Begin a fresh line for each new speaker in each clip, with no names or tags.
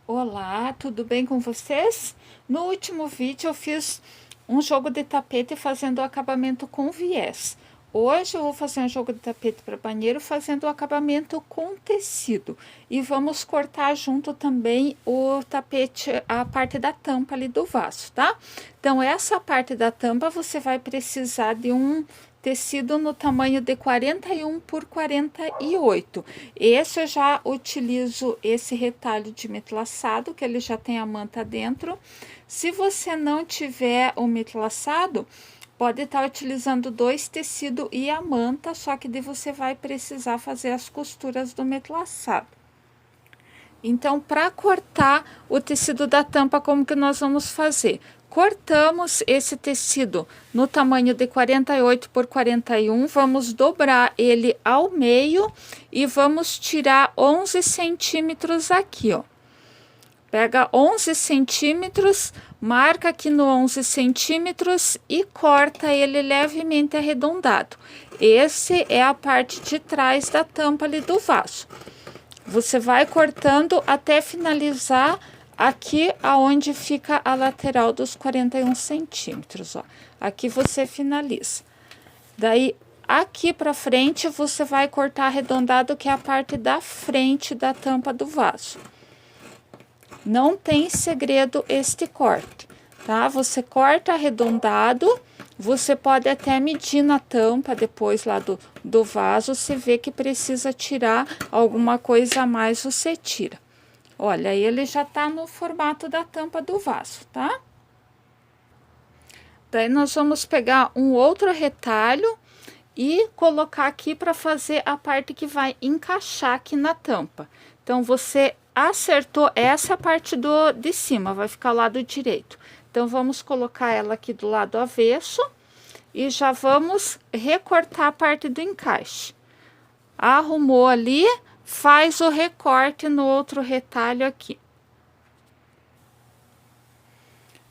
Olá, tudo bem com vocês? No último vídeo eu fiz um jogo de tapete fazendo o acabamento com viés. Hoje eu vou fazer um jogo de tapete para banheiro fazendo o acabamento com tecido. E vamos cortar junto também o tapete, a parte da tampa ali do vaso, tá? Então essa parte da tampa você vai precisar de um tecido no tamanho de 41 por 48. Esse eu já utilizo esse retalho de metlaçado, que ele já tem a manta dentro. Se você não tiver o metlaçado, pode estar utilizando dois tecidos e a manta, só que daí você vai precisar fazer as costuras do metlaçado. Então, para cortar o tecido da tampa, como que nós vamos fazer? Cortamos esse tecido no tamanho de 48 por 41, vamos dobrar ele ao meio e vamos tirar 11 centímetros aqui, ó. Pega 11 centímetros, marca aqui no 11 centímetros e corta ele levemente arredondado. Esse é a parte de trás da tampa ali do vaso. Você vai cortando até finalizar aqui aonde fica a lateral dos 41 centímetros, ó. Aqui você finaliza. Daí, aqui para frente, você vai cortar arredondado, que é a parte da frente da tampa do vaso. Não tem segredo este corte, tá? Você corta arredondado, você pode até medir na tampa depois lá do vaso, se vê que precisa tirar alguma coisa a mais, você tira. Olha, ele já tá no formato da tampa do vaso, tá? Daí nós vamos pegar um outro retalho e colocar aqui para fazer a parte que vai encaixar aqui na tampa. Então, você acertou essa parte de cima, vai ficar ao lado direito. Então, vamos colocar ela aqui do lado avesso e já vamos recortar a parte do encaixe. Arrumou ali, faz o recorte no outro retalho aqui.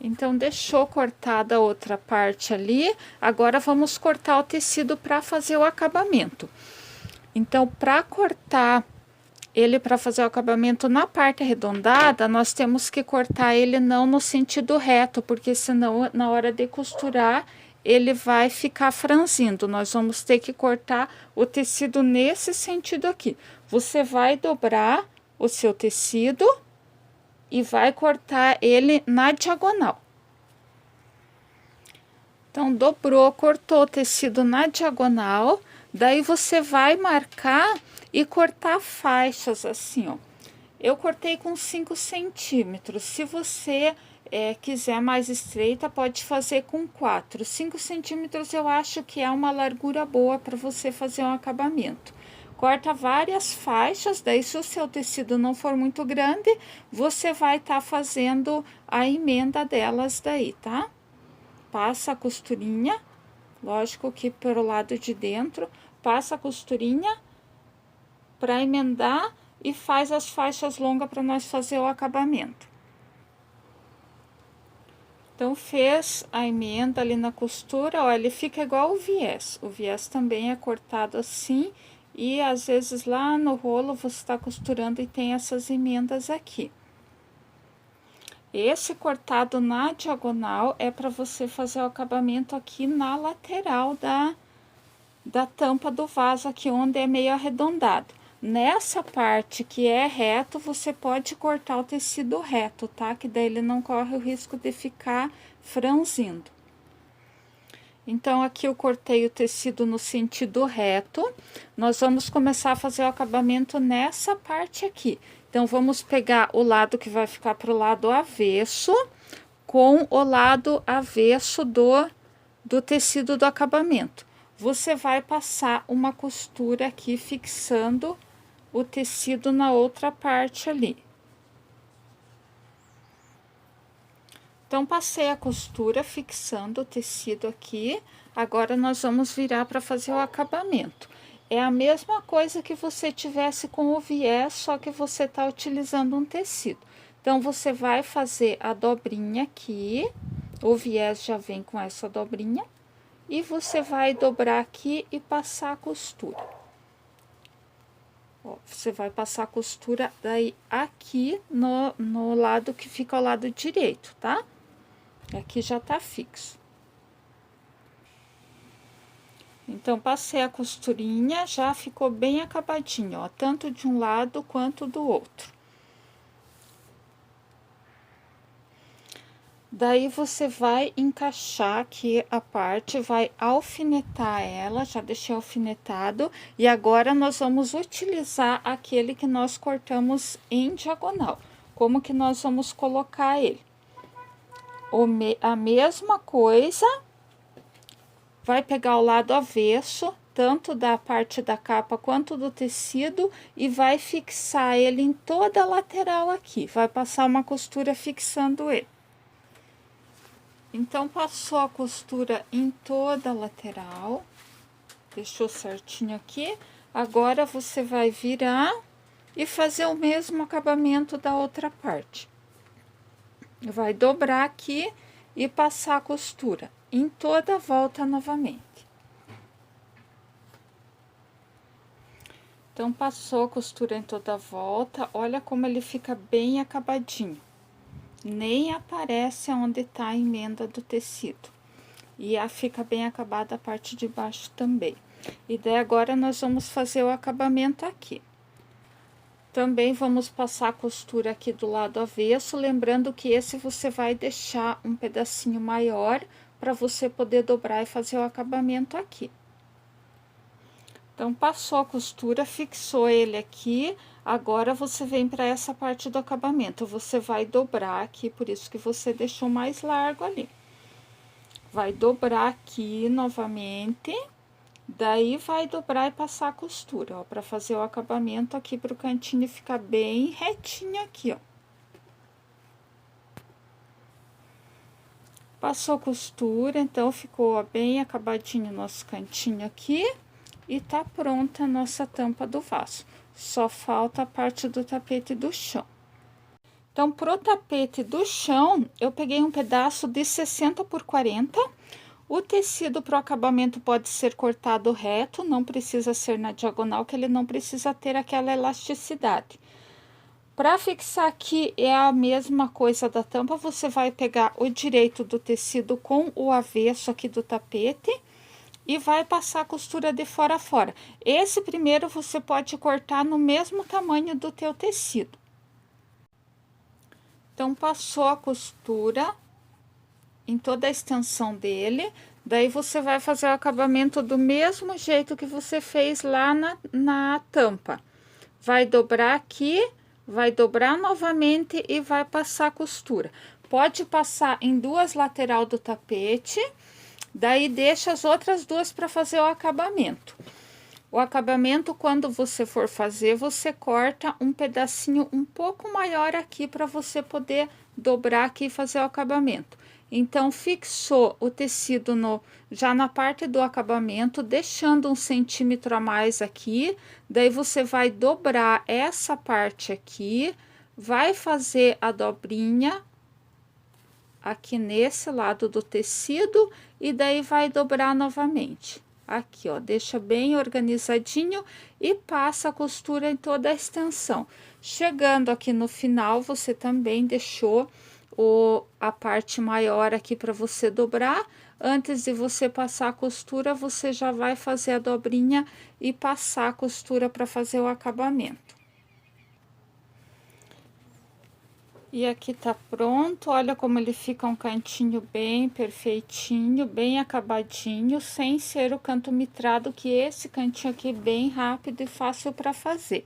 Então, deixou cortada a outra parte ali, agora vamos cortar o tecido para fazer o acabamento. Então, para cortar ele, para fazer o acabamento na parte arredondada, nós temos que cortar ele não no sentido reto, porque senão na hora de costurar ele vai ficar franzindo. Nós vamos ter que cortar o tecido nesse sentido aqui. Você vai dobrar o seu tecido e vai cortar ele na diagonal. Então, dobrou, cortou o tecido na diagonal, daí você vai marcar e cortar faixas assim, ó. Eu cortei com 5 centímetros, se você quiser mais estreita, pode fazer com 4. 5 centímetros eu acho que é uma largura boa para você fazer um acabamento. Corta várias faixas, daí se o seu tecido não for muito grande, você vai estar fazendo a emenda delas daí, tá? Passa a costurinha, lógico que pelo lado de dentro, passa a costurinha para emendar e faz as faixas longas para nós fazer o acabamento. Então, fez a emenda ali na costura, ó, ele fica igual o viés. O viés também é cortado assim, e às vezes lá no rolo você está costurando e tem essas emendas aqui. Esse cortado na diagonal é para você fazer o acabamento aqui na lateral da tampa do vaso, aqui onde é meio arredondado. Nessa parte que é reto, você pode cortar o tecido reto, tá? Que daí ele não corre o risco de ficar franzindo. Então, aqui eu cortei o tecido no sentido reto. Nós vamos começar a fazer o acabamento nessa parte aqui. Então, vamos pegar o lado que vai ficar para o lado avesso, com o lado avesso do tecido do acabamento. Você vai passar uma costura aqui, fixando o tecido na outra parte ali. Então, passei a costura, fixando o tecido aqui. Agora, nós vamos virar para fazer o acabamento. É a mesma coisa que você tivesse com o viés, só que você tá utilizando um tecido. Então, você vai fazer a dobrinha aqui, o viés já vem com essa dobrinha, e você vai dobrar aqui e passar a costura. Ó, você vai passar a costura daí aqui no lado que fica ao lado direito, tá? Aqui já tá fixo. Então, passei a costurinha, já ficou bem acabadinho, ó, tanto de um lado quanto do outro. Daí, você vai encaixar aqui a parte, vai alfinetar ela, já deixei alfinetado. E agora, nós vamos utilizar aquele que nós cortamos em diagonal. Como que nós vamos colocar ele? A mesma coisa, vai pegar o lado avesso, tanto da parte da capa quanto do tecido, e vai fixar ele em toda a lateral aqui. Vai passar uma costura fixando ele. Então, passou a costura em toda a lateral, deixou certinho aqui. Agora, você vai virar e fazer o mesmo acabamento da outra parte. Vai dobrar aqui e passar a costura em toda a volta novamente. Então, passou a costura em toda a volta, olha como ele fica bem acabadinho. Nem aparece onde tá a emenda do tecido. E fica bem acabada a parte de baixo também. E daí agora nós vamos fazer o acabamento aqui. Também vamos passar a costura aqui do lado avesso, lembrando que esse você vai deixar um pedacinho maior para você poder dobrar e fazer o acabamento aqui. Então, passou a costura, fixou ele aqui. Agora, você vem para essa parte do acabamento. Você vai dobrar aqui, por isso que você deixou mais largo ali. Vai dobrar aqui novamente. Daí, vai dobrar e passar a costura, ó, para fazer o acabamento aqui pro cantinho ficar bem retinho aqui, ó. Passou a costura, então, ficou ó, bem acabadinho o nosso cantinho aqui. E tá pronta a nossa tampa do vaso. Só falta a parte do tapete do chão. Então, pro tapete do chão, eu peguei um pedaço de 60 por 40. O tecido pro acabamento pode ser cortado reto, não precisa ser na diagonal, que ele não precisa ter aquela elasticidade. Para fixar aqui é a mesma coisa da tampa, você vai pegar o direito do tecido com o avesso aqui do tapete e vai passar a costura de fora a fora. Esse primeiro você pode cortar no mesmo tamanho do teu tecido. Então, passou a costura em toda a extensão dele, daí você vai fazer o acabamento do mesmo jeito que você fez lá na tampa. Vai dobrar aqui, vai dobrar novamente e vai passar a costura. Pode passar em duas lateral do tapete. Daí, deixa as outras duas para fazer o acabamento. O acabamento, quando você for fazer, você corta um pedacinho um pouco maior aqui para você poder dobrar aqui e fazer o acabamento. Então, fixou o tecido já na parte do acabamento, deixando 1 centímetro a mais aqui. Daí, você vai dobrar essa parte aqui, vai fazer a dobrinha aqui nesse lado do tecido e daí vai dobrar novamente. Aqui, ó, deixa bem organizadinho e passa a costura em toda a extensão. Chegando aqui no final, você também deixou a parte maior aqui para você dobrar. Antes de você passar a costura, você já vai fazer a dobrinha e passar a costura para fazer o acabamento. E aqui tá pronto, olha como ele fica um cantinho bem perfeitinho, bem acabadinho, sem ser o canto mitrado, que esse cantinho aqui é bem rápido e fácil para fazer.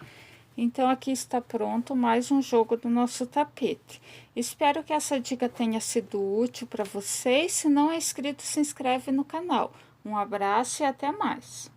Então, aqui está pronto mais um jogo do nosso tapete. Espero que essa dica tenha sido útil para vocês. Se não é inscrito, se inscreve no canal. Um abraço e até mais!